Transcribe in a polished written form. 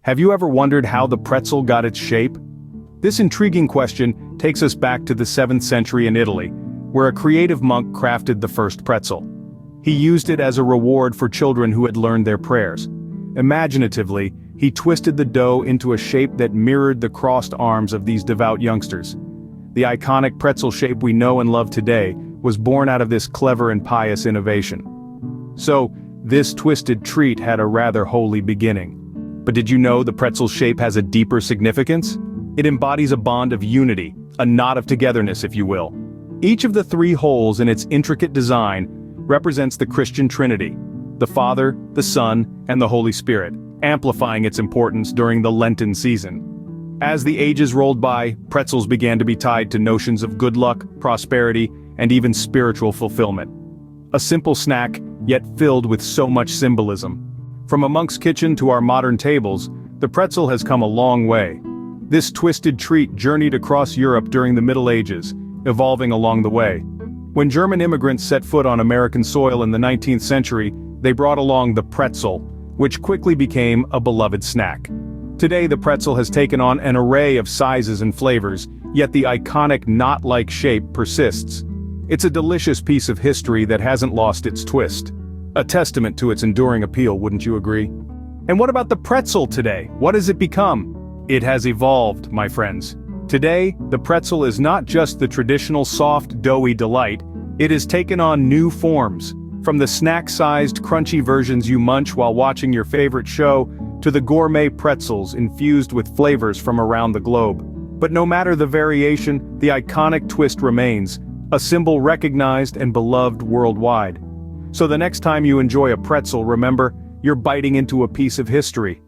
Have you ever wondered how the pretzel got its shape? This intriguing question takes us back to the 7th century in Italy, where a creative monk crafted the first pretzel. He used it as a reward for children who had learned their prayers. Imaginatively, he twisted the dough into a shape that mirrored the crossed arms of these devout youngsters. The iconic pretzel shape we know and love today was born out of this clever and pious innovation. So, this twisted treat had a rather holy beginning. But did you know the pretzel shape has a deeper significance? It embodies a bond of unity, a knot of togetherness if you will. Each of the 3 holes in its intricate design represents the Christian Trinity, the Father, the Son, and the Holy Spirit, amplifying its importance during the Lenten season. As the ages rolled by, pretzels began to be tied to notions of good luck, prosperity, and even spiritual fulfillment. A simple snack, yet filled with so much symbolism. From a monk's kitchen to our modern tables, the pretzel has come a long way. This twisted treat journeyed across Europe during the Middle Ages, evolving along the way. When German immigrants set foot on American soil in the 19th century, they brought along the pretzel, which quickly became a beloved snack. Today the pretzel has taken on an array of sizes and flavors, yet the iconic knot-like shape persists. It's a delicious piece of history that hasn't lost its twist. A testament to its enduring appeal, wouldn't you agree? And what about the pretzel today? What has it become? It has evolved, my friends. Today, the pretzel is not just the traditional soft, doughy delight, it has taken on new forms. From the snack-sized, crunchy versions you munch while watching your favorite show, to the gourmet pretzels infused with flavors from around the globe. But no matter the variation, the iconic twist remains, a symbol recognized and beloved worldwide. So the next time you enjoy a pretzel, remember, you're biting into a piece of history,